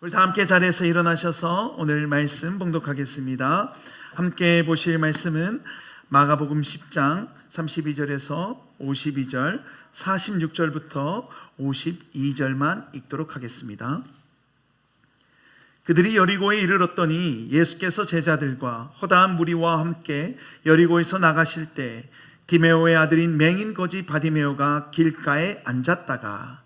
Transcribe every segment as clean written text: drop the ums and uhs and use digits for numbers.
우리 다 함께 자리에서 일어나셔서 오늘 말씀 봉독하겠습니다. 함께 보실 말씀은 마가복음 10장 32절에서 52절, 46절부터 52절만 읽도록 하겠습니다. 그들이 여리고에 이르렀더니 예수께서 제자들과 허다한 무리와 함께 여리고에서 나가실 때 디메오의 아들인 맹인 거지 바디메오가 길가에 앉았다가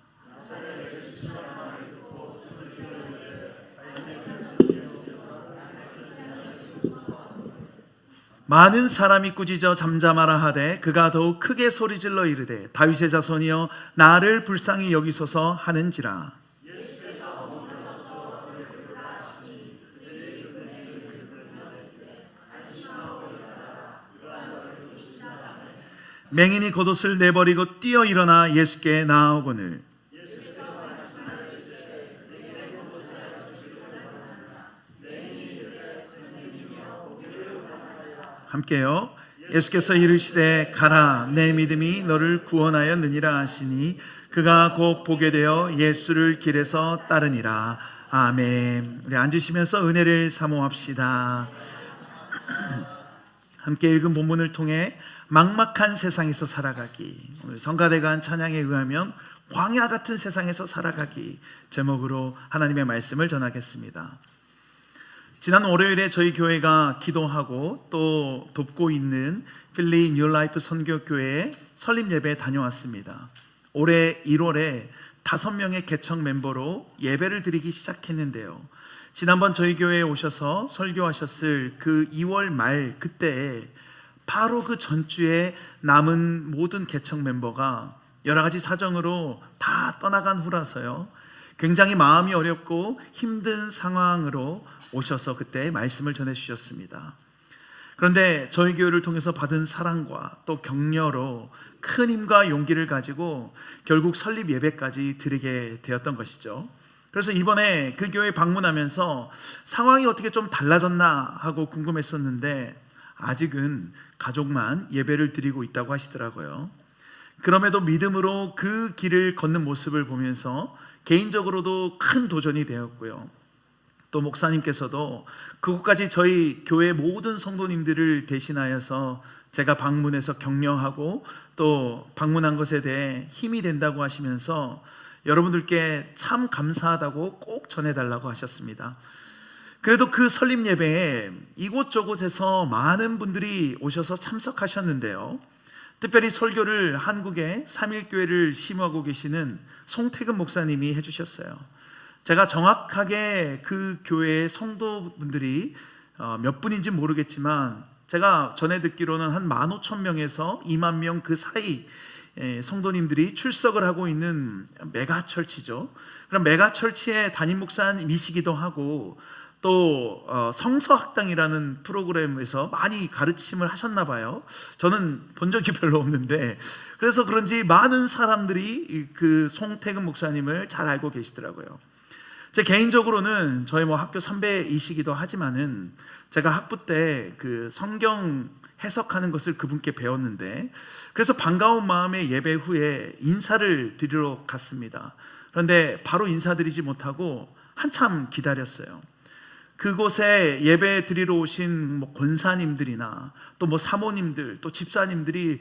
많은 사람이 꾸짖어 잠잠하라 하되 그가 더욱 크게 소리질러 이르되 다윗의 자손이여 나를 불쌍히 여기소서 하는지라. 맹인이 겉옷을 내버리고 뛰어 일어나 예수께 나아오거늘 함께요. 예수께서 이르시되 가라 내 믿음이 너를 구원하였느니라 하시니 그가 곧 보게 되어 예수를 길에서 따르니라. 아멘. 우리 앉으시면서 은혜를 사모합시다. 함께 읽은 본문을 통해 막막한 세상에서 살아가기, 오늘 성가대간 찬양에 의하면 광야 같은 세상에서 살아가기 제목으로 하나님의 말씀을 전하겠습니다. 지난 월요일에 저희 교회가 기도하고 또 돕고 있는 필리 뉴라이프 선교교회에 설립 예배에 다녀왔습니다. 올해 1월에 5명의 개척 멤버로 예배를 드리기 시작했는데요, 지난번 저희 교회에 오셔서 설교하셨을 그 2월 말 그때 바로 그 전주에 남은 모든 개척 멤버가 여러 가지 사정으로 다 떠나간 후라서요, 굉장히 마음이 어렵고 힘든 상황으로 오셔서 그때 말씀을 전해주셨습니다. 그런데 저희 교회를 통해서 받은 사랑과 또 격려로 큰 힘과 용기를 가지고 결국 설립 예배까지 드리게 되었던 것이죠. 그래서 이번에 그 교회 방문하면서 상황이 어떻게 좀 달라졌나 하고 궁금했었는데 아직은 가족만 예배를 드리고 있다고 하시더라고요. 그럼에도 믿음으로 그 길을 걷는 모습을 보면서 개인적으로도 큰 도전이 되었고요, 또 목사님께서도 그곳까지 저희 교회 모든 성도님들을 대신하여서 제가 방문해서 격려하고 또 방문한 것에 대해 힘이 된다고 하시면서 여러분들께 참 감사하다고 꼭 전해달라고 하셨습니다. 그래도 그 설립 예배에 이곳저곳에서 많은 분들이 오셔서 참석하셨는데요, 특별히 설교를 한국의 삼일교회를 심호하고 계시는 송태근 목사님이 해주셨어요. 제가 정확하게 그 교회의 성도분들이 몇 분인지 모르겠지만 제가 전해 듣기로는 한 15,000명에서 2만 명 그 사이 성도님들이 출석을 하고 있는 메가철치죠. 그럼 메가철치의 담임 목사님이시기도 하고 또 성서학당이라는 프로그램에서 많이 가르침을 하셨나 봐요. 저는 본 적이 별로 없는데 그래서 그런지 많은 사람들이 그 송태근 목사님을 잘 알고 계시더라고요. 제 개인적으로는 저희 학교 선배이시기도 하지만은 제가 학부 때 그 성경 해석하는 것을 그분께 배웠는데 그래서 반가운 마음에 예배 후에 인사를 드리러 갔습니다. 그런데 바로 인사드리지 못하고 한참 기다렸어요. 그곳에 예배 드리러 오신 권사님들이나 또 사모님들 또 집사님들이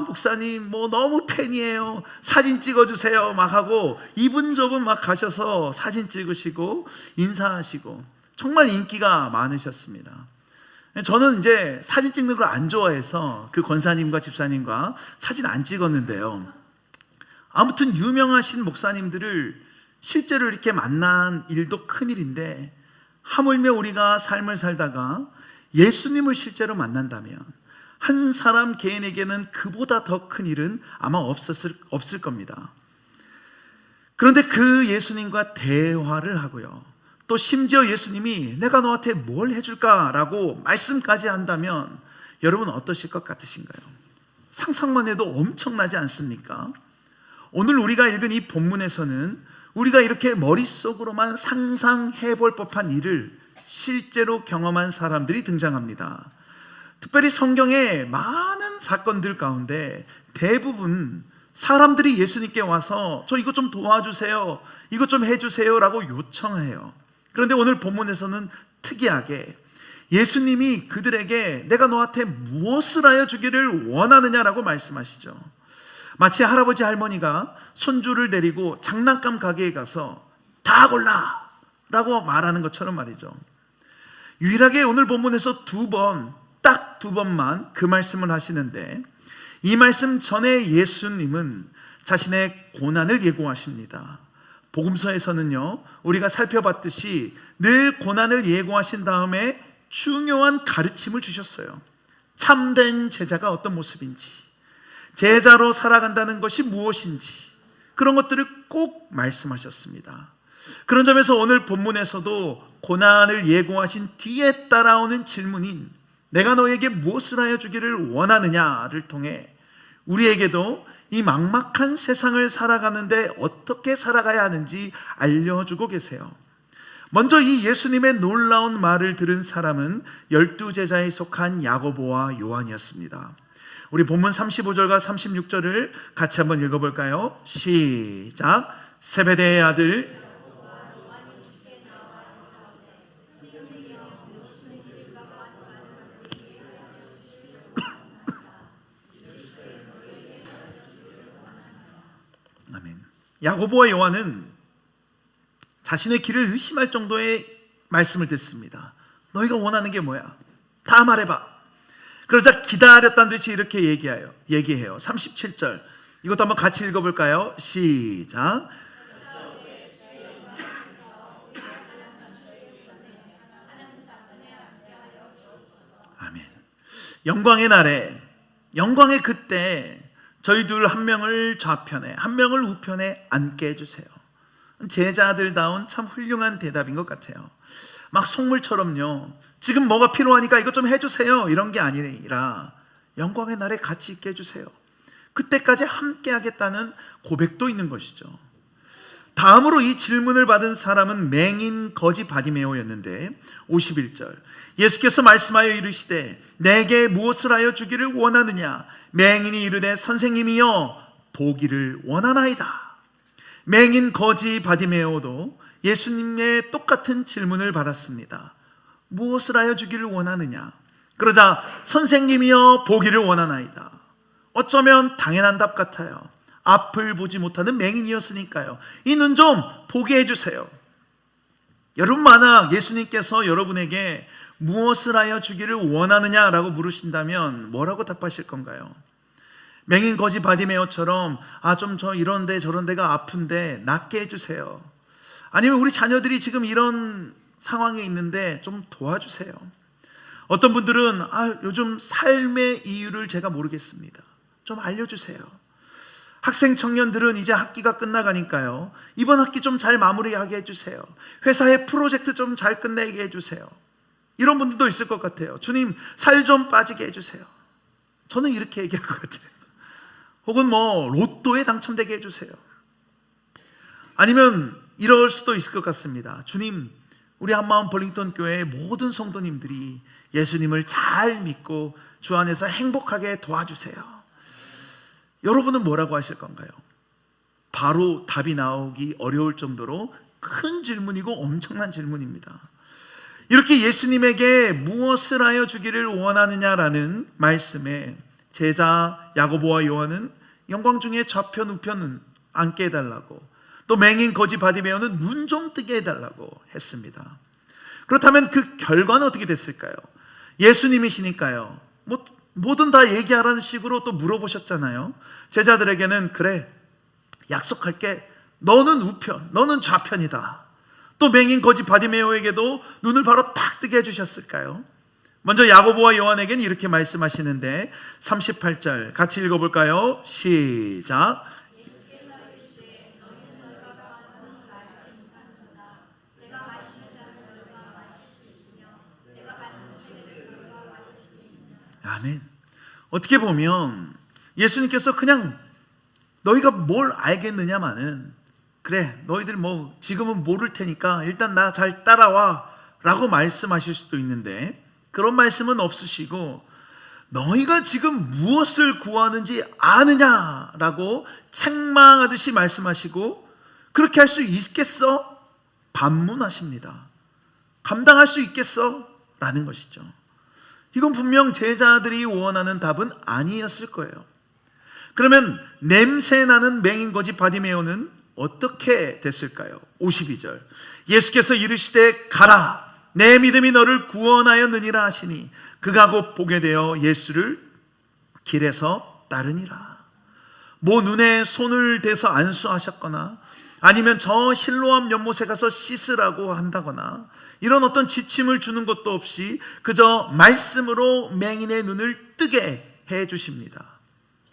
목사님 너무 팬이에요, 사진 찍어주세요 막 하고 이분저분 막 가셔서 사진 찍으시고 인사하시고 정말 인기가 많으셨습니다. 저는 이제 사진 찍는 걸 안 좋아해서 그 권사님과 집사님과 사진 안 찍었는데요, 아무튼 유명하신 목사님들을 실제로 이렇게 만난 일도 큰일인데 하물며 우리가 삶을 살다가 예수님을 실제로 만난다면 한 사람 개인에게는 그보다 더 큰 일은 아마 없을 겁니다. 그런데 그 예수님과 대화를 하고요, 또 심지어 예수님이 내가 너한테 뭘 해줄까라고 말씀까지 한다면 여러분 어떠실 것 같으신가요? 상상만 해도 엄청나지 않습니까? 오늘 우리가 읽은 이 본문에서는 우리가 이렇게 머릿속으로만 상상해 볼 법한 일을 실제로 경험한 사람들이 등장합니다. 특별히 성경의 많은 사건들 가운데 대부분 사람들이 예수님께 와서 저 이것 좀 도와주세요, 이것 좀 해주세요 라고 요청해요. 그런데 오늘 본문에서는 특이하게 예수님이 그들에게 내가 너한테 무엇을 하여 주기를 원하느냐라고 말씀하시죠. 마치 할아버지 할머니가 손주를 데리고 장난감 가게에 가서 다 골라 라고 말하는 것처럼 말이죠. 유일하게 오늘 본문에서 딱 두 번만 그 말씀을 하시는데, 이 말씀 전에 예수님은 자신의 고난을 예고하십니다. 복음서에서는요, 우리가 살펴봤듯이 늘 고난을 예고하신 다음에 중요한 가르침을 주셨어요. 참된 제자가 어떤 모습인지, 제자로 살아간다는 것이 무엇인지, 그런 것들을 꼭 말씀하셨습니다. 그런 점에서 오늘 본문에서도 고난을 예고하신 뒤에 따라오는 질문인 내가 너에게 무엇을 하여 주기를 원하느냐를 통해 우리에게도 이 막막한 세상을 살아가는데 어떻게 살아가야 하는지 알려주고 계세요. 먼저 이 예수님의 놀라운 말을 들은 사람은 12제자에 속한 야고보와 요한이었습니다. 우리 본문 35절과 36절을 같이 한번 읽어볼까요? 시작. 세베대의 아들 아멘. 야고보와 요한은 자신의 길을 의심할 정도의 말씀을 듣습니다. 너희가 원하는 게 뭐야? 다 말해봐. 그러자 기다렸다는 듯이 이렇게 얘기해요. 37절. 이것도 한번 같이 읽어볼까요? 시작. 아멘. 영광의 날에, 영광의 그때 저희 둘 한 명을 좌편에 한 명을 우편에 앉게 해주세요. 제자들다운 참 훌륭한 대답인 것 같아요. 막 속물처럼요, 지금 뭐가 필요하니까 이것 좀 해주세요, 이런 게 아니라 영광의 날에 같이 있게 해주세요. 그때까지 함께 하겠다는 고백도 있는 것이죠. 다음으로 이 질문을 받은 사람은 맹인 거지 바디메오였는데 51절, 예수께서 말씀하여 이르시되 내게 무엇을 하여 주기를 원하느냐? 맹인이 이르되 선생님이여 보기를 원하나이다. 맹인 거지 바디메오도 예수님의 똑같은 질문을 받았습니다. 무엇을 하여 주기를 원하느냐? 그러자 선생님이여 보기를 원하나이다. 어쩌면 당연한 답 같아요. 앞을 보지 못하는 맹인이었으니까요. 이 눈 좀 보게 해주세요. 여러분, 만약 예수님께서 여러분에게 무엇을 하여 주기를 원하느냐라고 물으신다면 뭐라고 답하실 건가요? 맹인 거지 바디메오처럼 좀 저 이런데 저런데가 아픈데 낫게 해주세요. 아니면 우리 자녀들이 지금 이런 상황에 있는데 좀 도와주세요. 어떤 분들은 요즘 삶의 이유를 제가 모르겠습니다. 좀 알려주세요. 학생 청년들은 이제 학기가 끝나가니까요, 이번 학기 좀 잘 마무리하게 해주세요. 회사의 프로젝트 좀 잘 끝내게 해주세요. 이런 분들도 있을 것 같아요. 주님, 살 좀 빠지게 해주세요. 저는 이렇게 얘기할 것 같아요. 혹은 로또에 당첨되게 해주세요. 아니면 이럴 수도 있을 것 같습니다. 주님, 우리 한마음 벌링턴 교회의 모든 성도님들이 예수님을 잘 믿고 주 안에서 행복하게 도와주세요. 여러분은 뭐라고 하실 건가요? 바로 답이 나오기 어려울 정도로 큰 질문이고 엄청난 질문입니다. 이렇게 예수님에게 무엇을 하여 주기를 원하느냐라는 말씀에 제자 야고보와 요한은 영광 중에 좌편 우편은 앉게 해달라고, 또 맹인 거지 바디메오는 눈 좀 뜨게 해달라고 했습니다. 그렇다면 그 결과는 어떻게 됐을까요? 예수님이시니까요, 뭐든 다 얘기하라는 식으로 또 물어보셨잖아요. 제자들에게는 그래, 약속할게, 너는 우편, 너는 좌편이다. 또 맹인 거지 바디메오에게도 눈을 바로 딱 뜨게 해주셨을까요? 먼저 야고보와 요한에게는 이렇게 말씀하시는데 38절 같이 읽어볼까요? 시작. 아멘. 어떻게 보면 예수님께서 그냥 너희가 뭘 알겠느냐마는, 그래, 너희들 지금은 모를 테니까 일단 나 잘 따라와 라고 말씀하실 수도 있는데, 그런 말씀은 없으시고 너희가 지금 무엇을 구하는지 아느냐라고 책망하듯이 말씀하시고, 그렇게 할 수 있겠어? 반문하십니다. 감당할 수 있겠어? 라는 것이죠. 이건 분명 제자들이 원하는 답은 아니었을 거예요. 그러면 냄새나는 맹인거지 바디메오는 어떻게 됐을까요? 52절, 예수께서 이르시되 가라, 내 믿음이 너를 구원하였느니라 하시니 그가 곧 보게 되어 예수를 길에서 따르니라. 뭐 눈에 손을 대서 안수하셨거나 아니면 저 실로암 연못에 가서 씻으라고 한다거나 이런 어떤 지침을 주는 것도 없이 그저 말씀으로 맹인의 눈을 뜨게 해 주십니다.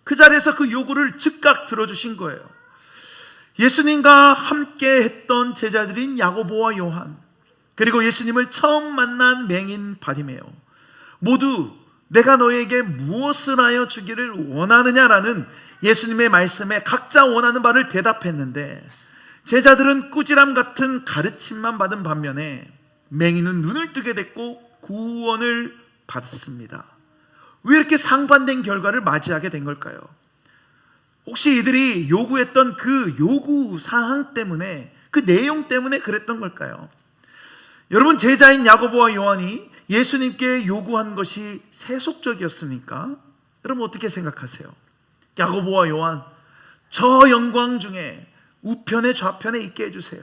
그 자리에서 그 요구를 즉각 들어주신 거예요. 예수님과 함께 했던 제자들인 야고보와 요한, 그리고 예수님을 처음 만난 맹인 바디메오, 모두 내가 너에게 무엇을 하여 주기를 원하느냐라는 예수님의 말씀에 각자 원하는 바를 대답했는데, 제자들은 꾸지람 같은 가르침만 받은 반면에 맹인은 눈을 뜨게 됐고 구원을 받았습니다. 왜 이렇게 상반된 결과를 맞이하게 된 걸까요? 혹시 이들이 요구했던 그 요구 사항 때문에, 그 내용 때문에 그랬던 걸까요? 여러분, 제자인 야고보와 요한이 예수님께 요구한 것이 세속적이었습니까? 여러분 어떻게 생각하세요? 야고보와 요한, 저 영광 중에 우편에 좌편에 있게 해주세요.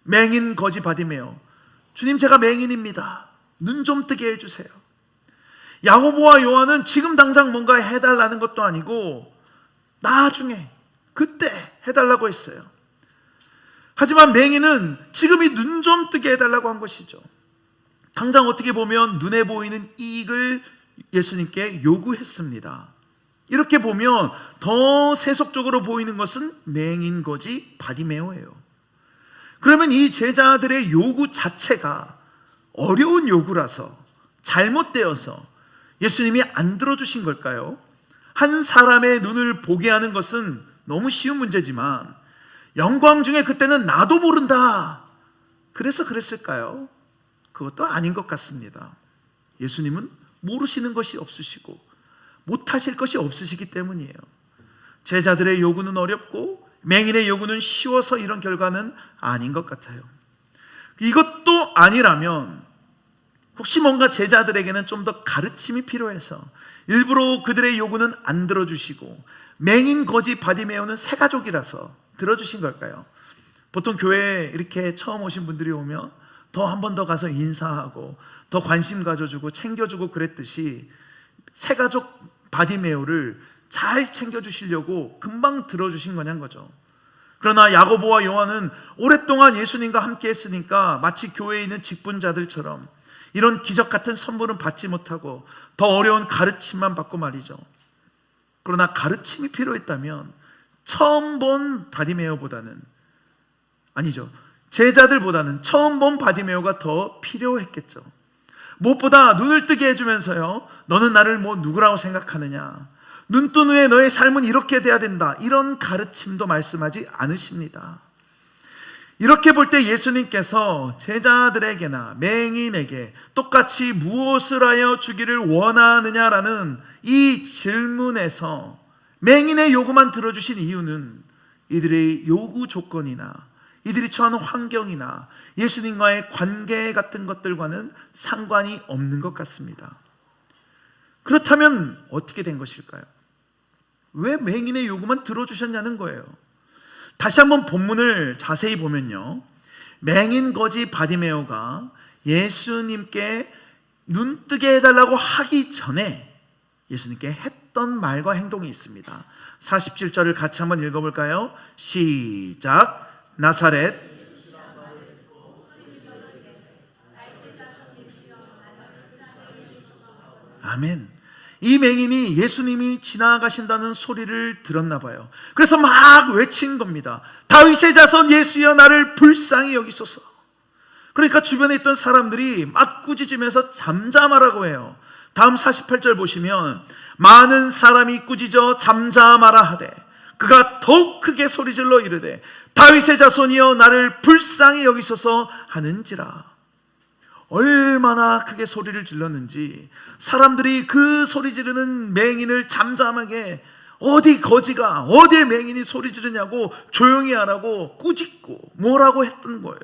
맹인 거지 바디메오, 주님 제가 맹인입니다, 눈 좀 뜨게 해주세요. 야고보와 요한은 지금 당장 뭔가 해달라는 것도 아니고 나중에 그때 해달라고 했어요. 하지만 맹인은 지금이 눈 좀 뜨게 해달라고 한 것이죠. 당장 어떻게 보면 눈에 보이는 이익을 예수님께 요구했습니다. 이렇게 보면 더 세속적으로 보이는 것은 맹인 거지 바디메오예요. 그러면 이 제자들의 요구 자체가 어려운 요구라서, 잘못되어서 예수님이 안 들어주신 걸까요? 한 사람의 눈을 보게 하는 것은 너무 쉬운 문제지만 영광 중에 그때는 나도 모른다, 그래서 그랬을까요? 그것도 아닌 것 같습니다. 예수님은 모르시는 것이 없으시고 못하실 것이 없으시기 때문이에요. 제자들의 요구는 어렵고 맹인의 요구는 쉬워서 이런 결과는 아닌 것 같아요. 이것도 아니라면 혹시 뭔가 제자들에게는 좀 더 가르침이 필요해서 일부러 그들의 요구는 안 들어주시고 맹인 거지 바디메오는 새 가족이라서 들어주신 걸까요? 보통 교회에 이렇게 처음 오신 분들이 오면 더 한 번 더 가서 인사하고 더 관심 가져주고 챙겨주고 그랬듯이 새 가족 바디메오를 잘 챙겨주시려고 금방 들어주신 거냐는 거죠. 그러나 야고보와 요한은 오랫동안 예수님과 함께 했으니까 마치 교회에 있는 직분자들처럼 이런 기적 같은 선물은 받지 못하고 더 어려운 가르침만 받고 말이죠. 그러나 가르침이 필요했다면 처음 본 바디메오보다는, 아니죠, 제자들보다는 처음 본 바디메오가 더 필요했겠죠. 무엇보다 눈을 뜨게 해주면서요, 너는 나를 뭐 누구라고 생각하느냐, 눈 뜬 후에 너의 삶은 이렇게 돼야 된다, 이런 가르침도 말씀하지 않으십니다. 이렇게 볼 때 예수님께서 제자들에게나 맹인에게 똑같이 무엇을 하여 주기를 원하느냐라는 이 질문에서 맹인의 요구만 들어주신 이유는 이들의 요구 조건이나 이들이 처한 환경이나 예수님과의 관계 같은 것들과는 상관이 없는 것 같습니다. 그렇다면 어떻게 된 것일까요? 왜 맹인의 요구만 들어주셨냐는 거예요. 다시 한번 본문을 자세히 보면요, 맹인 거지 바디메오가 예수님께 눈 뜨게 해달라고 하기 전에 예수님께 했던 말과 행동이 있습니다. 47절을 같이 한번 읽어볼까요? 시작. 나사렛 아멘. 이 맹인이 예수님이 지나가신다는 소리를 들었나 봐요. 그래서 막 외친 겁니다. 다윗의 자손 예수여 나를 불쌍히 여기소서. 그러니까 주변에 있던 사람들이 막 꾸짖으면서 잠잠하라고 해요. 다음 48절 보시면 많은 사람이 꾸짖어 잠잠하라 하되 그가 더욱 크게 소리질러 이르되 다윗의 자손이여 나를 불쌍히 여기소서 하는지라. 얼마나 크게 소리를 질렀는지 사람들이 그 소리 지르는 맹인을 잠잠하게, 어디 거지가 어디에 맹인이 소리 지르냐고 조용히 하라고 꾸짖고 뭐라고 했던 거예요.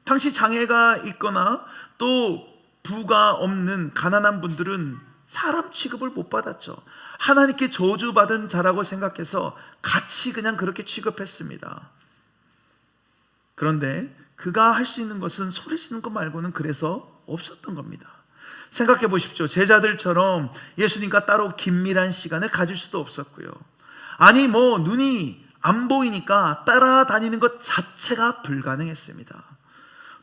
당시 장애가 있거나 또 부가 없는 가난한 분들은 사람 취급을 못 받았죠. 하나님께 저주받은 자라고 생각해서 같이 그냥 그렇게 취급했습니다. 그런데 그가 할 수 있는 것은 소리 지르는 것 말고는 그래서 없었던 겁니다. 생각해 보십시오. 제자들처럼 예수님과 따로 긴밀한 시간을 가질 수도 없었고요. 아니 눈이 안 보이니까 따라다니는 것 자체가 불가능했습니다.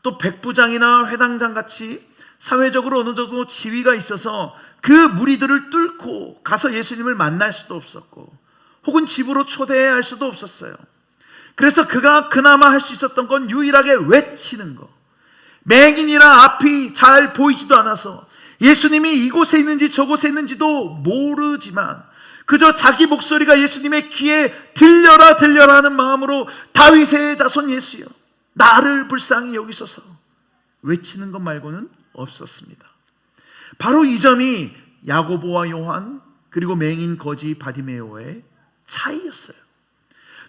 또 백부장이나 회당장 같이 사회적으로 어느 정도 지위가 있어서 그 무리들을 뚫고 가서 예수님을 만날 수도 없었고, 혹은 집으로 초대해야 할 수도 없었어요. 그래서 그가 그나마 할 수 있었던 건 유일하게 외치는 거. 맹인이라 앞이 잘 보이지도 않아서 예수님이 이곳에 있는지 저곳에 있는지도 모르지만 그저 자기 목소리가 예수님의 귀에 들려라 들려라 하는 마음으로 다윗의 자손 예수여 나를 불쌍히 여기소서 외치는 것 말고는 없었습니다. 바로 이 점이 야고보와 요한 그리고 맹인 거지 바디메오의 차이였어요.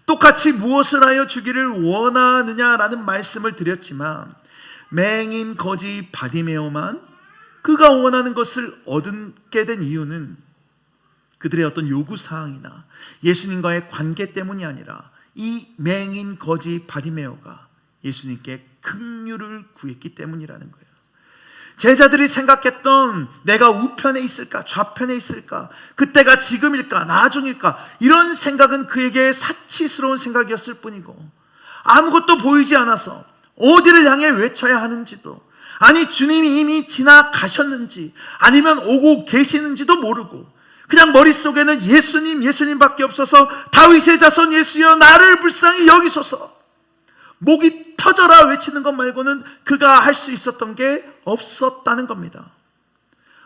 똑같이 무엇을 하여 주기를 원하느냐라는 말씀을 드렸지만 맹인 거지 바디메오만 그가 원하는 것을 얻게 된 이유는 그들의 어떤 요구사항이나 예수님과의 관계 때문이 아니라 이 맹인 거지 바디메오가 예수님께 긍휼을 구했기 때문이라는 거예요. 제자들이 생각했던 내가 우편에 있을까 좌편에 있을까 그때가 지금일까 나중일까 이런 생각은 그에게 사치스러운 생각이었을 뿐이고 아무것도 보이지 않아서 어디를 향해 외쳐야 하는지도 아니 주님이 이미 지나가셨는지 아니면 오고 계시는지도 모르고 그냥 머릿속에는 예수님밖에 없어서 다윗의 자손 예수여 나를 불쌍히 여기소서 목이 터져라 외치는 것 말고는 그가 할 수 있었던 게 없었다는 겁니다.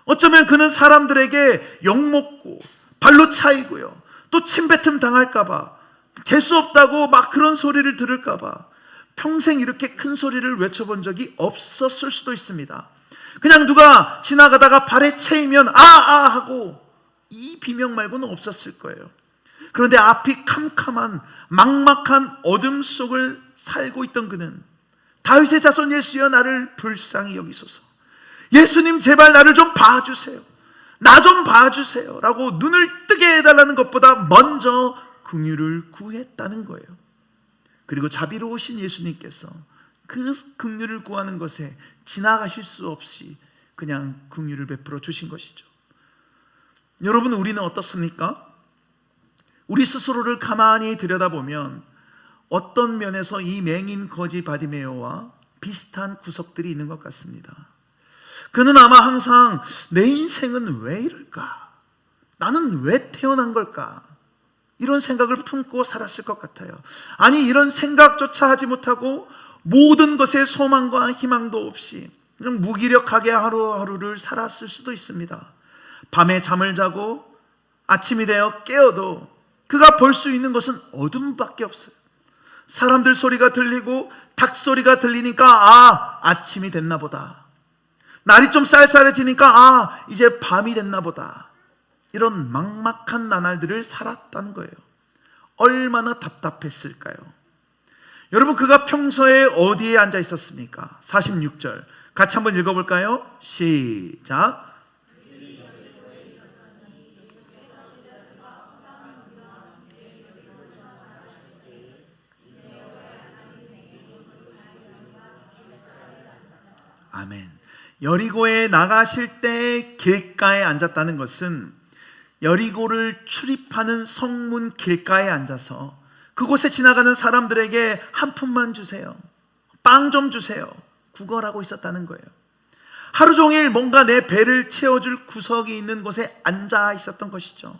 어쩌면 그는 사람들에게 욕먹고 발로 차이고요 또 침뱉음 당할까봐 재수없다고 막 그런 소리를 들을까봐 평생 이렇게 큰 소리를 외쳐본 적이 없었을 수도 있습니다. 그냥 누가 지나가다가 발에 채이면 아아 하고 이 비명 말고는 없었을 거예요. 그런데 앞이 캄캄한 막막한 어둠 속을 살고 있던 그는 다윗의 자손 예수여 나를 불쌍히 여기소서 예수님 제발 나를 좀 봐주세요 나 좀 봐주세요 라고 눈을 뜨게 해달라는 것보다 먼저 긍휼을 구했다는 거예요. 그리고 자비로우신 예수님께서 그 긍휼을 구하는 것에 지나가실 수 없이 그냥 긍휼을 베풀어 주신 것이죠. 여러분 우리는 어떻습니까? 우리 스스로를 가만히 들여다보면 어떤 면에서 이 맹인 거지 바디메오와 비슷한 구석들이 있는 것 같습니다. 그는 아마 항상 내 인생은 왜 이럴까? 나는 왜 태어난 걸까? 이런 생각을 품고 살았을 것 같아요. 아니 이런 생각조차 하지 못하고 모든 것에 소망과 희망도 없이 그냥 무기력하게 하루하루를 살았을 수도 있습니다. 밤에 잠을 자고 아침이 되어 깨어도 그가 볼 수 있는 것은 어둠밖에 없어요. 사람들 소리가 들리고 닭 소리가 들리니까 아침이 됐나 보다. 날이 좀 쌀쌀해지니까 이제 밤이 됐나 보다. 이런 막막한 나날들을 살았다는 거예요. 얼마나 답답했을까요? 여러분 그가 평소에 어디에 앉아 있었습니까? 46절 같이 한번 읽어볼까요? 시작. 아멘. 여리고에 나가실 때 길가에 앉았다는 것은 여리고를 출입하는 성문 길가에 앉아서 그곳에 지나가는 사람들에게 한 푼만 주세요, 빵 좀 주세요 구걸하고 있었다는 거예요. 하루 종일 뭔가 내 배를 채워줄 구석이 있는 곳에 앉아 있었던 것이죠.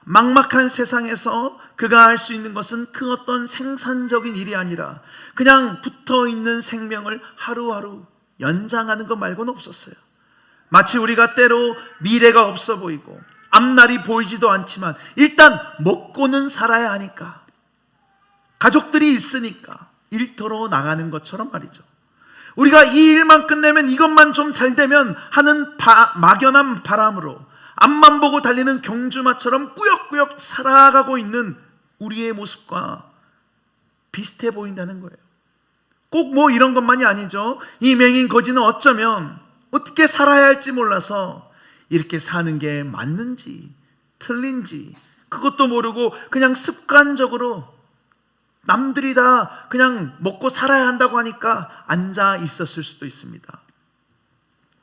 막막한 세상에서 그가 할 수 있는 것은 그 어떤 생산적인 일이 아니라 그냥 붙어있는 생명을 하루하루 연장하는 것 말고는 없었어요. 마치 우리가 때로 미래가 없어 보이고 앞날이 보이지도 않지만 일단 먹고는 살아야 하니까 가족들이 있으니까 일터로 나가는 것처럼 말이죠. 우리가 이 일만 끝내면 이것만 좀 잘 되면 하는 막연한 바람으로 앞만 보고 달리는 경주마처럼 꾸역꾸역 살아가고 있는 우리의 모습과 비슷해 보인다는 거예요. 꼭 뭐 이런 것만이 아니죠. 이 맹인 거지는 어쩌면 어떻게 살아야 할지 몰라서 이렇게 사는 게 맞는지 틀린지 그것도 모르고 그냥 습관적으로 남들이 다 그냥 먹고 살아야 한다고 하니까 앉아 있었을 수도 있습니다.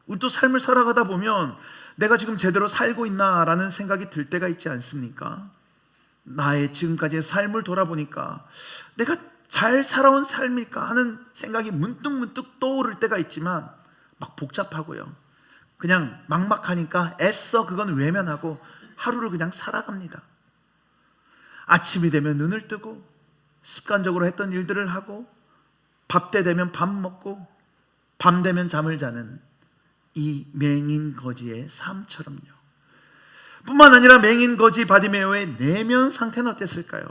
우리도 삶을 살아가다 보면 내가 지금 제대로 살고 있나라는 생각이 들 때가 있지 않습니까? 나의 지금까지의 삶을 돌아보니까 내가 잘 살아온 삶일까 하는 생각이 문득문득 떠오를 때가 있지만 막 복잡하고요. 그냥 막막하니까 애써 그건 외면하고 하루를 그냥 살아갑니다. 아침이 되면 눈을 뜨고 습관적으로 했던 일들을 하고 밥 때 되면 밥 먹고 밤 되면 잠을 자는 이 맹인 거지의 삶처럼요. 뿐만 아니라 맹인 거지 바디메오의 내면 상태는 어땠을까요?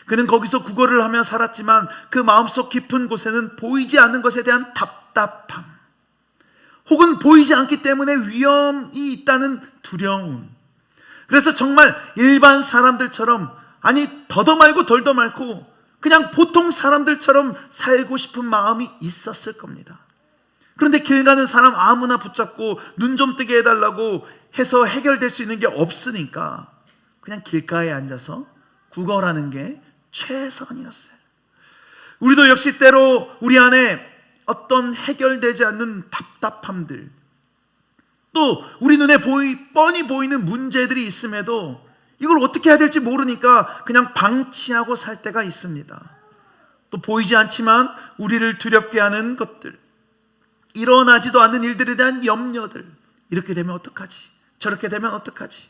그는 거기서 구걸을 하며 살았지만 그 마음속 깊은 곳에는 보이지 않는 것에 대한 답답함, 혹은 보이지 않기 때문에 위험이 있다는 두려움. 그래서 정말 일반 사람들처럼, 아니 더도 말고 덜도 말고 그냥 보통 사람들처럼 살고 싶은 마음이 있었을 겁니다. 그런데 길 가는 사람 아무나 붙잡고 눈 좀 뜨게 해달라고 해서 해결될 수 있는 게 없으니까 그냥 길가에 앉아서 구걸하는 게 최선이었어요. 우리도 역시 때로 우리 안에 어떤 해결되지 않는 답답함들, 또 우리 눈에 뻔히 보이는 문제들이 있음에도 이걸 어떻게 해야 될지 모르니까 그냥 방치하고 살 때가 있습니다. 또 보이지 않지만 우리를 두렵게 하는 것들, 일어나지도 않는 일들에 대한 염려들, 이렇게 되면 어떡하지? 저렇게 되면 어떡하지?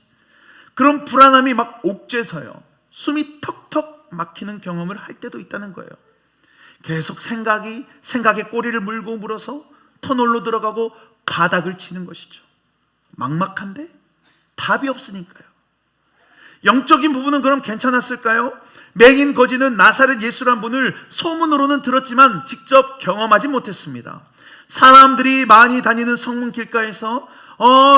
그런 불안함이 막 옥죄서요, 숨이 턱턱 막히는 경험을 할 때도 있다는 거예요. 계속 생각에 꼬리를 물고 물어서 터널로 들어가고 바닥을 치는 것이죠. 막막한데 답이 없으니까요. 영적인 부분은 그럼 괜찮았을까요? 맹인 거지는 나사렛 예수란 분을 소문으로는 들었지만 직접 경험하지 못했습니다. 사람들이 많이 다니는 성문 길가에서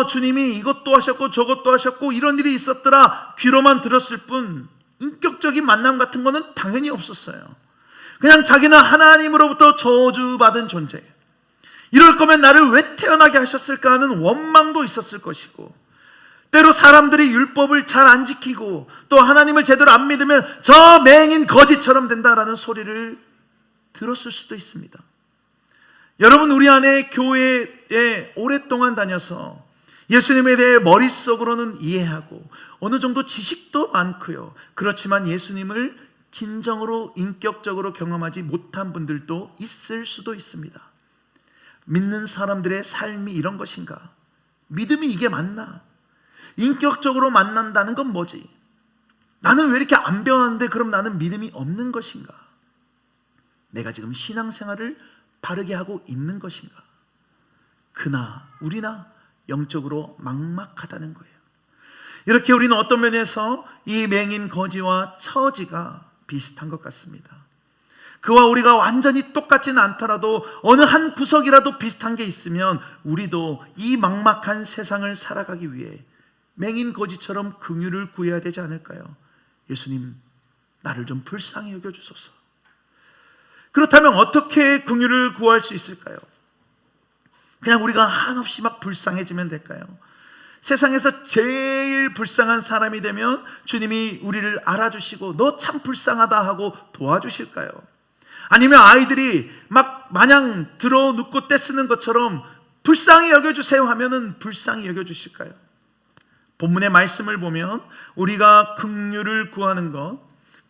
주님이 이것도 하셨고 저것도 하셨고 이런 일이 있었더라 귀로만 들었을 뿐 인격적인 만남 같은 거는 당연히 없었어요. 그냥 자기는 하나님으로부터 저주받은 존재, 이럴 거면 나를 왜 태어나게 하셨을까 하는 원망도 있었을 것이고, 때로 사람들이 율법을 잘 안 지키고 또 하나님을 제대로 안 믿으면 저 맹인 거지처럼 된다라는 소리를 들었을 수도 있습니다. 여러분, 우리 안에 교회에 오랫동안 다녀서 예수님에 대해 머릿속으로는 이해하고 어느 정도 지식도 많고요, 그렇지만 예수님을 진정으로 인격적으로 경험하지 못한 분들도 있을 수도 있습니다. 믿는 사람들의 삶이 이런 것인가? 믿음이 이게 맞나? 인격적으로 만난다는 건 뭐지? 나는 왜 이렇게 안 변하는데 그럼 나는 믿음이 없는 것인가? 내가 지금 신앙생활을 바르게 하고 있는 것인가? 그나 우리나 영적으로 막막하다는 거예요. 이렇게 우리는 어떤 면에서 이 맹인 거지와 처지가 비슷한 것 같습니다. 그와 우리가 완전히 똑같지는 않더라도 어느 한 구석이라도 비슷한 게 있으면 우리도 이 막막한 세상을 살아가기 위해 맹인 거지처럼 긍휼을 구해야 되지 않을까요? 예수님, 나를 좀 불쌍히 여겨주소서. 그렇다면 어떻게 긍휼을 구할 수 있을까요? 그냥 우리가 한없이 막 불쌍해지면 될까요? 세상에서 제일 불쌍한 사람이 되면 주님이 우리를 알아주시고 너 참 불쌍하다 하고 도와주실까요? 아니면 아이들이 막 마냥 들어 눕고 떼쓰는 것처럼 불쌍히 여겨주세요 하면은 불쌍히 여겨주실까요? 본문의 말씀을 보면 우리가 긍휼을 구하는 것,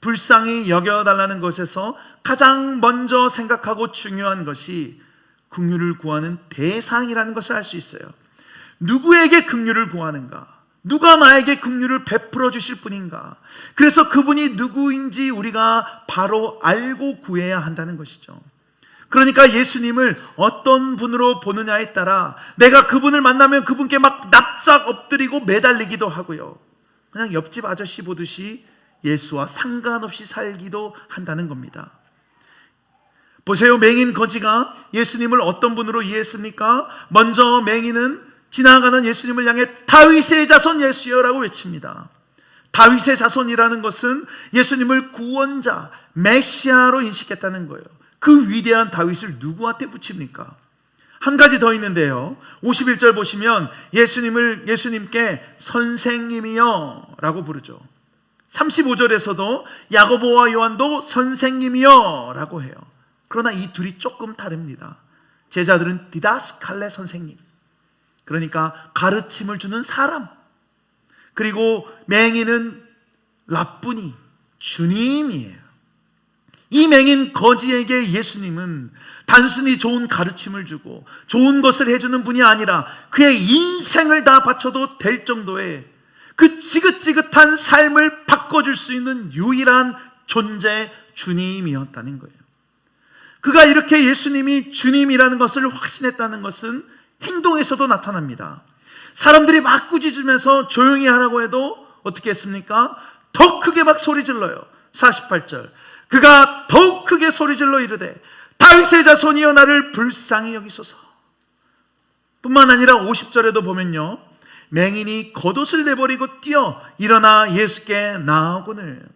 불쌍히 여겨달라는 것에서 가장 먼저 생각하고 중요한 것이 긍휼을 구하는 대상이라는 것을 알 수 있어요. 누구에게 긍휼을 구하는가? 누가 나에게 긍휼을 베풀어 주실 분인가? 그래서 그분이 누구인지 우리가 바로 알고 구해야 한다는 것이죠. 그러니까 예수님을 어떤 분으로 보느냐에 따라 내가 그분을 만나면 그분께 막 납작 엎드리고 매달리기도 하고요, 그냥 옆집 아저씨 보듯이 예수와 상관없이 살기도 한다는 겁니다. 보세요, 맹인 거지가 예수님을 어떤 분으로 이해했습니까? 먼저 맹인은 지나가는 예수님을 향해 다윗의 자손 예수여라고 외칩니다. 다윗의 자손이라는 것은 예수님을 구원자, 메시아로 인식했다는 거예요. 그 위대한 다윗을 누구한테 붙입니까? 한 가지 더 있는데요. 51절 보시면 예수님께 선생님이여 라고 부르죠. 35절에서도 야고보와 요한도 선생님이여 라고 해요. 그러나 이 둘이 조금 다릅니다. 제자들은 디다스칼레 선생님, 그러니까 가르침을 주는 사람, 그리고 맹인은 라쁘니 주님이에요. 이 맹인 거지에게 예수님은 단순히 좋은 가르침을 주고 좋은 것을 해주는 분이 아니라 그의 인생을 다 바쳐도 될 정도의 그 지긋지긋한 삶을 바꿔줄 수 있는 유일한 존재 주님이었다는 거예요. 그가 이렇게 예수님이 주님이라는 것을 확신했다는 것은 행동에서도 나타납니다. 사람들이 막 꾸짖으면서 조용히 하라고 해도 어떻게 했습니까? 더 크게 막 소리 질러요. 48절, 그가 더욱 크게 소리질러 이르되 다윗의 자손이여 나를 불쌍히 여기소서. 뿐만 아니라 50절에도 보면요, 맹인이 겉옷을 내버리고 뛰어 일어나 예수께 나아오거늘.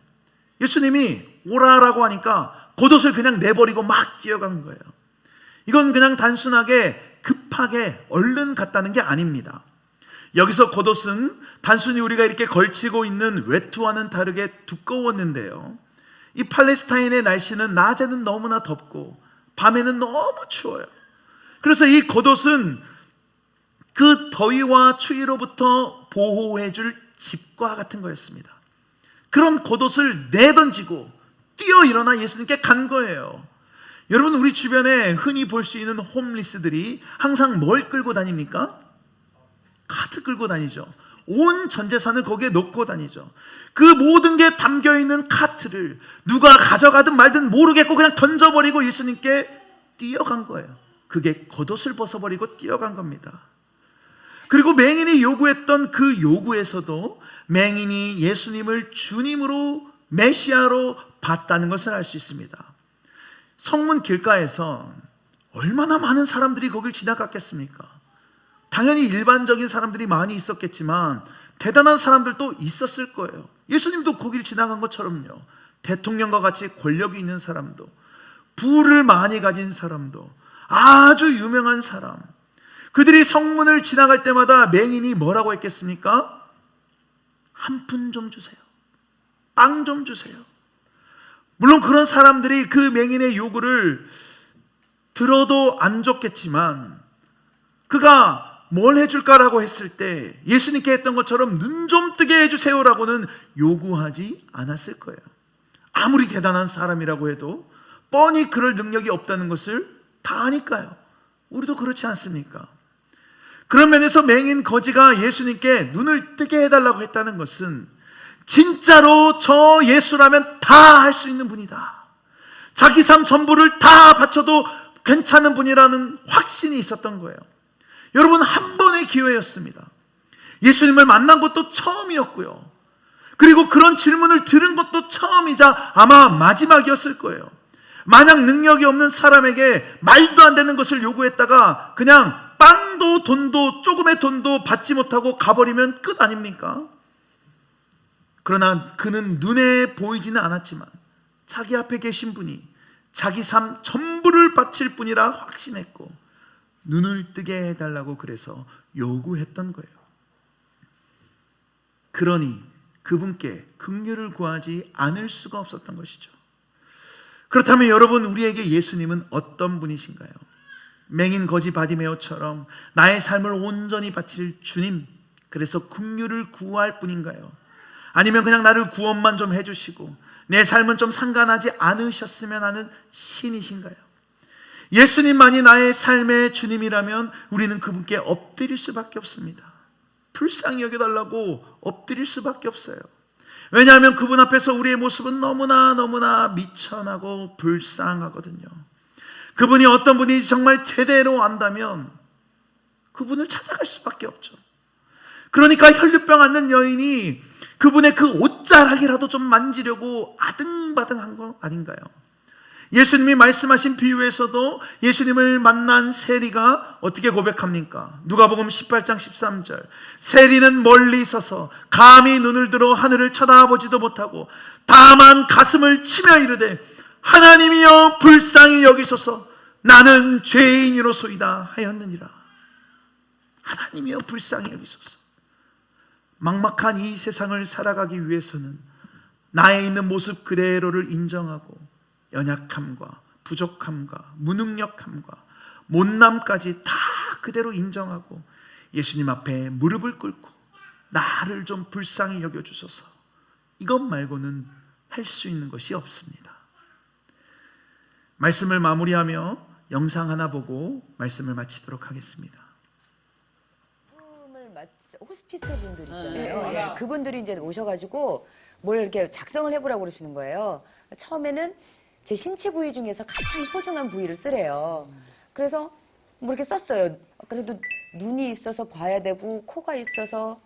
예수님이 오라라고 하니까 겉옷을 그냥 내버리고 막 뛰어간 거예요. 이건 그냥 단순하게 급하게 얼른 갔다는 게 아닙니다. 여기서 겉옷은 단순히 우리가 이렇게 걸치고 있는 외투와는 다르게 두꺼웠는데요, 이 팔레스타인의 날씨는 낮에는 너무나 덥고 밤에는 너무 추워요. 그래서 이 겉옷은 그 더위와 추위로부터 보호해줄 집과 같은 거였습니다. 그런 겉옷을 내던지고 뛰어 일어나 예수님께 간 거예요. 여러분, 우리 주변에 흔히 볼 수 있는 홈리스들이 항상 뭘 끌고 다닙니까? 카트 끌고 다니죠. 온 전 재산을 거기에 놓고 다니죠. 그 모든 게 담겨있는 카트를 누가 가져가든 말든 모르겠고 그냥 던져버리고 예수님께 뛰어간 거예요. 그게 겉옷을 벗어버리고 뛰어간 겁니다. 그리고 맹인이 요구했던 그 요구에서도 맹인이 예수님을 주님으로, 메시아로 봤다는 것을 알 수 있습니다. 성문 길가에서 얼마나 많은 사람들이 거길 지나갔겠습니까? 당연히 일반적인 사람들이 많이 있었겠지만 대단한 사람들도 있었을 거예요. 예수님도 거기를 지나간 것처럼요. 대통령과 같이 권력이 있는 사람도, 부를 많이 가진 사람도, 아주 유명한 사람, 그들이 성문을 지나갈 때마다 맹인이 뭐라고 했겠습니까? 한 푼 좀 주세요, 빵 좀 주세요. 물론 그런 사람들이 그 맹인의 요구를 들어도 안 줬겠지만 그가 뭘 해줄까라고 했을 때 예수님께 했던 것처럼 눈 좀 뜨게 해주세요라고는 요구하지 않았을 거예요. 아무리 대단한 사람이라고 해도 뻔히 그럴 능력이 없다는 것을 다 아니까요. 우리도 그렇지 않습니까? 그런 면에서 맹인 거지가 예수님께 눈을 뜨게 해달라고 했다는 것은 진짜로 저 예수라면 다 할 수 있는 분이다, 자기 삶 전부를 다 바쳐도 괜찮은 분이라는 확신이 있었던 거예요. 여러분, 한 번의 기회였습니다. 예수님을 만난 것도 처음이었고요, 그리고 그런 질문을 들은 것도 처음이자 아마 마지막이었을 거예요. 만약 능력이 없는 사람에게 말도 안 되는 것을 요구했다가 그냥 빵도 돈도 조금의 돈도 받지 못하고 가버리면 끝 아닙니까? 그러나 그는 눈에 보이지는 않았지만 자기 앞에 계신 분이 자기 삶 전부를 바칠 분이라 확신했고 눈을 뜨게 해달라고 그래서 요구했던 거예요. 그러니 그분께 긍휼을 구하지 않을 수가 없었던 것이죠. 그렇다면 여러분, 우리에게 예수님은 어떤 분이신가요? 맹인 거지 바디메오처럼 나의 삶을 온전히 바칠 주님, 그래서 긍휼을 구할 뿐인가요? 아니면 그냥 나를 구원만 좀 해주시고 내 삶은 좀 상관하지 않으셨으면 하는 신이신가요? 예수님만이 나의 삶의 주님이라면 우리는 그분께 엎드릴 수밖에 없습니다. 불쌍히 여겨달라고 엎드릴 수밖에 없어요. 왜냐하면 그분 앞에서 우리의 모습은 너무나 미천하고 불쌍하거든요. 그분이 어떤 분인지 정말 제대로 안다면 그분을 찾아갈 수밖에 없죠. 그러니까 혈류병 앓는 여인이 그분의 그 옷자락이라도 좀 만지려고 아등바등한 거 아닌가요? 예수님이 말씀하신 비유에서도 예수님을 만난 세리가 어떻게 고백합니까? 누가복음 18장 13절, 세리는 멀리 서서 감히 눈을 들어 하늘을 쳐다보지도 못하고 다만 가슴을 치며 이르되 하나님이여 불쌍히 여기소서 나는 죄인이로소이다 하였느니라. 하나님이여 불쌍히 여기소서. 막막한 이 세상을 살아가기 위해서는 나에 있는 모습 그대로를 인정하고 연약함과 부족함과 무능력함과 못남까지 다 그대로 인정하고 예수님 앞에 무릎을 꿇고 나를 좀 불쌍히 여겨주소서, 이것 말고는 할 수 있는 것이 없습니다. 말씀을 마무리하며 영상 하나 보고 말씀을 마치도록 하겠습니다. 호스피스 분들 있잖아요. 예, 그분들이 이제 오셔가지고 뭘 이렇게 작성을 해보라고 그러시는 거예요. 처음에는 제 신체 부위 중에서 가장 소중한 부위를 쓰래요. 그래서 뭐 이렇게 썼어요. 그래도 눈이 있어서 봐야 되고, 코가 있어서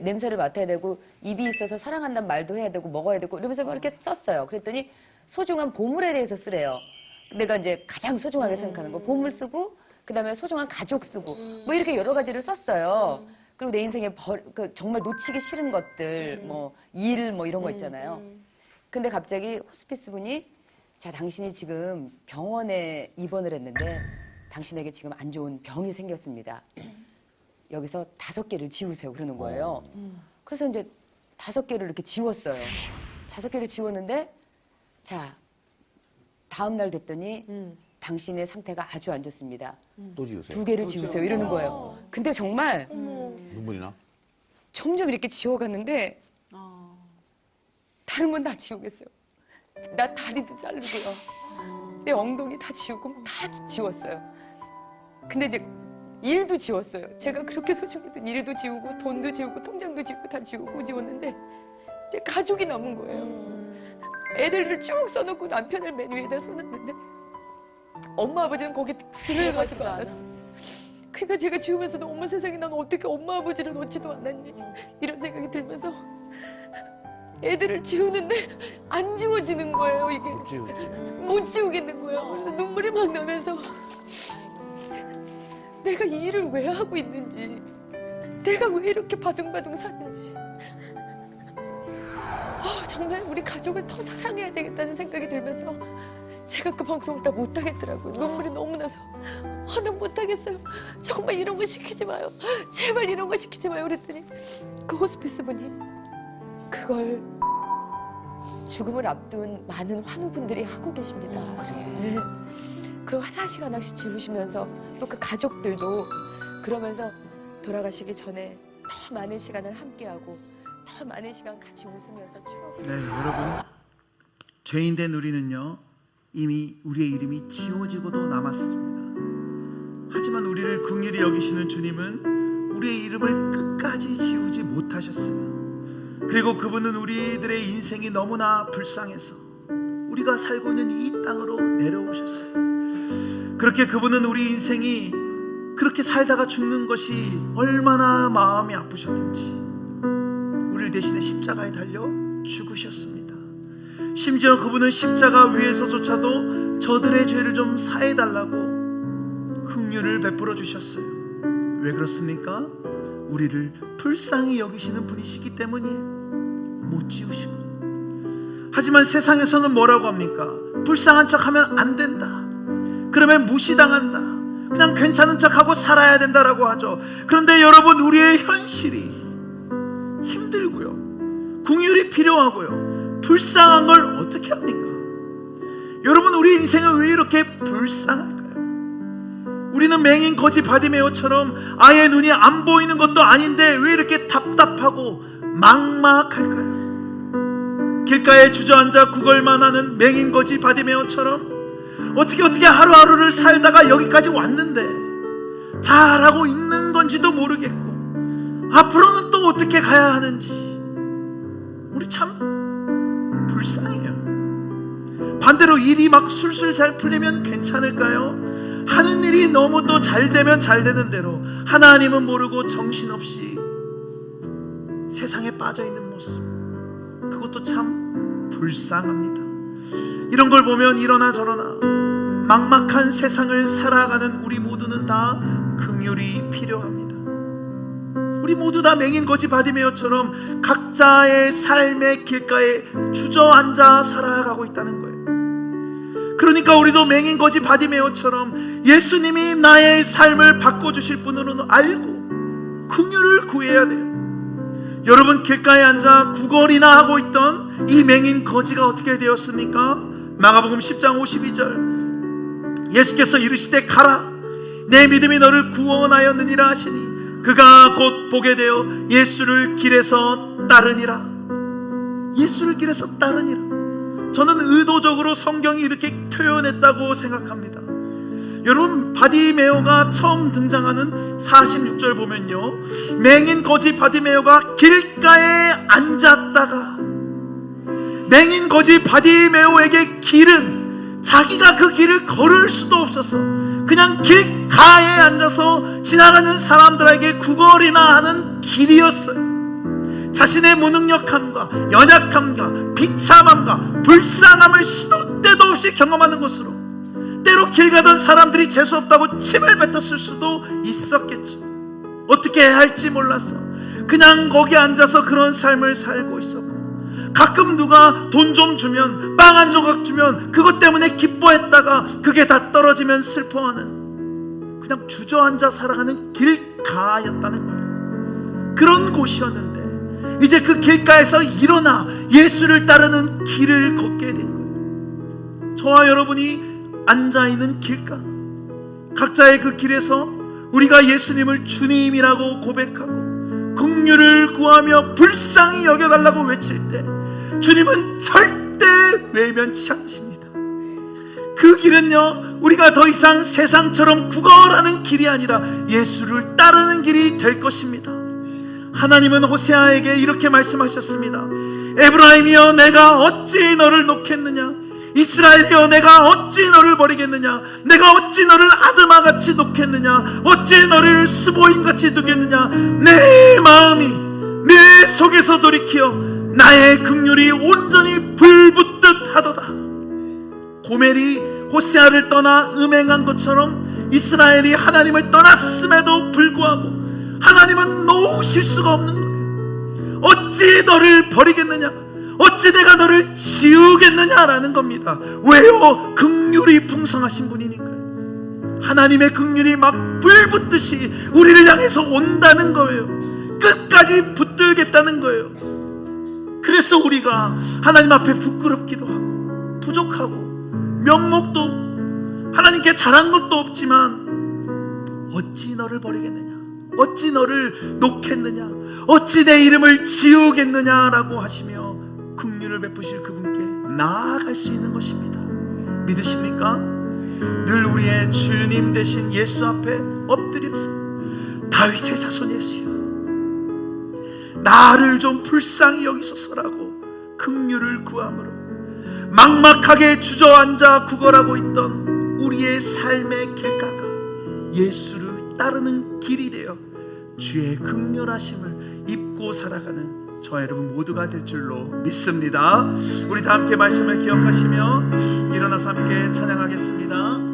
냄새를 맡아야 되고, 입이 있어서 사랑한다는 말도 해야 되고, 먹어야 되고, 이러면서 막 이렇게 썼어요. 그랬더니 소중한 보물에 대해서 쓰래요. 내가 이제 가장 소중하게 생각하는 거 보물 쓰고, 그 다음에 소중한 가족 쓰고, 뭐 이렇게 여러 가지를 썼어요. 그리고 내 인생에 정말 놓치기 싫은 것들, 뭐 일 뭐 이런 거 있잖아요. 근데 갑자기 호스피스 분이, 자, 당신이 지금 병원에 입원을 했는데 당신에게 지금 안 좋은 병이 생겼습니다. 여기서 5개를 지우세요. 그러는 거예요. 그래서 이제 5개를 이렇게 지웠어요. 5개를 지웠는데, 자, 다음날 됐더니 당신의 상태가 아주 안 좋습니다. 또 지우세요. 2개를 지우세요. 이러는 거예요. 근데 정말 눈물이 나? 점점 이렇게 지워갔는데 다른 건 다 지우겠어요. 나 다리도 자르고요. 내 엉덩이 다 지우고 다 지웠어요. 근데 이제 일도 지웠어요. 제가 그렇게 소중했던 일도 지우고 돈도 지우고 통장도 지우고 다 지웠는데 이제 가족이 남은 거예요. 애들을 쭉 써놓고 남편을 맨 위에다 써놨는데 엄마 아버지는 거기 들어가지도 않았어요. 그러니까 제가 지우면서도 어머 세상에 난 어떻게 엄마 아버지를 놓지도 않았니 이런 생각이 들면서 애들을 지우는데 안 지워지는 거예요. 이게 못 지우지. 못 지우겠는 거예요. 그래서 눈물이 막 나면서 내가 이 일을 왜 하고 있는지, 내가 왜 이렇게 바둥바둥 사는지, 정말 우리 가족을 더 사랑해야 되겠다는 생각이 들면서 제가 그 방송을 다 못하겠더라고요. 눈물이 너무 나서 나 못하겠어요. 정말 이런 거 시키지 마요. 제발 이런 거 시키지 마요. 그랬더니 그 호스피스 분이 그걸 죽음을 앞둔 많은 환우분들이 하고 계십니다. 그래. 그걸 하나씩 하나씩 지우시면서 또 그 가족들도 그러면서 돌아가시기 전에 더 많은 시간을 함께하고 더 많은 시간 같이 웃으면서 추억을. 네, 여러분, 죄인된 우리는요 이미 우리의 이름이 지워지고도 남았습니다. 하지만 우리를 긍휼히 여기시는 주님은 우리의 이름을 끝까지 지우지 못하셨어요. 그리고 그분은 우리들의 인생이 너무나 불쌍해서 우리가 살고 있는 이 땅으로 내려오셨어요. 그렇게 그분은 우리 인생이 그렇게 살다가 죽는 것이 얼마나 마음이 아프셨든지 우리를 대신에 십자가에 달려 죽으셨습니다. 심지어 그분은 십자가 위에서조차도 저들의 죄를 좀 사해달라고 긍휼을 베풀어 주셨어요. 왜 그렇습니까? 우리를 불쌍히 여기시는 분이시기 때문이에요. 못 지우시고. 하지만 세상에서는 뭐라고 합니까? 불쌍한 척하면 안 된다. 그러면 무시당한다. 그냥 괜찮은 척하고 살아야 된다라고 하죠. 그런데 여러분, 우리의 현실이 힘들고요, 긍휼이 필요하고요, 불쌍한 걸 어떻게 합니까? 여러분, 우리 인생은 왜 이렇게 불쌍할까요? 우리는 맹인 거지 바디메오처럼 아예 눈이 안 보이는 것도 아닌데 왜 이렇게 답답하고 막막할까요? 길가에 주저앉아 구걸만 하는 맹인 거지 바디메오처럼 어떻게 하루하루를 살다가 여기까지 왔는데 잘하고 있는 건지도 모르겠고 앞으로는 또 어떻게 가야 하는지 우리 참 불쌍해요. 반대로 일이 막 술술 잘 풀리면 괜찮을까요? 하는 일이 너무 또 잘 되면 잘 되는 대로 하나님은 모르고 정신없이 세상에 빠져있는 모습, 그것도 참 불쌍합니다. 이런 걸 보면 이러나 저러나 막막한 세상을 살아가는 우리 모두는 다 긍휼이 필요합니다. 우리 모두 다 맹인 거지 바디메오처럼 각자의 삶의 길가에 주저앉아 살아가고 있다는 거예요. 그러니까 우리도 맹인 거지 바디메오처럼 예수님이 나의 삶을 바꿔주실 분으로 알고 긍휼을 구해야 돼요. 여러분, 길가에 앉아 구걸이나 하고 있던 이 맹인 거지가 어떻게 되었습니까? 마가복음 10장 52절, 예수께서 이르시되 가라, 내 믿음이 너를 구원하였느니라 하시니 그가 곧 보게 되어 예수를 길에서 따르니라. 예수를 길에서 따르니라. 저는 의도적으로 성경이 이렇게 표현했다고 생각합니다. 여러분, 바디메오가 처음 등장하는 46절 보면요, 맹인 거지 바디메오가 길가에 앉았다가, 맹인 거지 바디메오에게 길은 자기가 그 길을 걸을 수도 없어서 그냥 길가에 앉아서 지나가는 사람들에게 구걸이나 하는 길이었어요. 자신의 무능력함과 연약함과 비참함과 불쌍함을 시도 때도 없이 경험하는 것으로 때로 길 가던 사람들이 재수없다고 침을 뱉었을 수도 있었겠죠. 어떻게 해야 할지 몰라서 그냥 거기 앉아서 그런 삶을 살고 있었고, 가끔 누가 돈 좀 주면, 빵 한 조각 주면 그것 때문에 기뻐했다가 그게 다 떨어지면 슬퍼하는, 그냥 주저앉아 살아가는 길가였다는 거예요. 그런 곳이었는데 이제 그 길가에서 일어나 예수를 따르는 길을 걷게 된 거예요. 저와 여러분이 앉아있는 길가, 각자의 그 길에서 우리가 예수님을 주님이라고 고백하고 긍휼을 구하며 불쌍히 여겨달라고 외칠 때 주님은 절대 외면치 않으십니다. 그 길은요, 우리가 더 이상 세상처럼 구걸하는 길이 아니라 예수를 따르는 길이 될 것입니다. 하나님은 호세아에게 이렇게 말씀하셨습니다. 에브라임이여, 내가 어찌 너를 놓겠느냐? 이스라엘이여, 내가 어찌 너를 버리겠느냐? 내가 어찌 너를 아드마같이 놓겠느냐? 어찌 너를 스보임같이 두겠느냐? 내 마음이 내 속에서 돌이키어 나의 긍휼이 온전히 불붙듯 하도다. 고멜이 호세아를 떠나 음행한 것처럼 이스라엘이 하나님을 떠났음에도 불구하고 하나님은 놓으실 수가 없는 거예요. 어찌 너를 버리겠느냐? 어찌 내가 너를 지우겠느냐라는 겁니다. 왜요? 긍휼이 풍성하신 분이니까요. 하나님의 긍휼이 막 불붙듯이 우리를 향해서 온다는 거예요. 끝까지 붙들겠다는 거예요. 그래서 우리가 하나님 앞에 부끄럽기도 하고 부족하고 면목도 없고 하나님께 잘한 것도 없지만 어찌 너를 버리겠느냐? 어찌 너를 놓겠느냐? 어찌 내 이름을 지우겠느냐라고 하시며 긍휼을 베푸실 그분께 나아갈 수 있는 것입니다. 믿으십니까? 늘 우리의 주님 되신 예수 앞에 엎드려서 다윗의 자손 예수여, 나를 좀 불쌍히 여기소서라고 긍휼을 구함으로 막막하게 주저앉아 구걸하고 있던 우리의 삶의 길가가 예수를 따르는 길이 되어 주의 긍휼하심을 입고 살아가는 저와 여러분 모두가 될 줄로 믿습니다. 우리 다 함께 말씀을 기억하시며 일어나서 함께 찬양하겠습니다.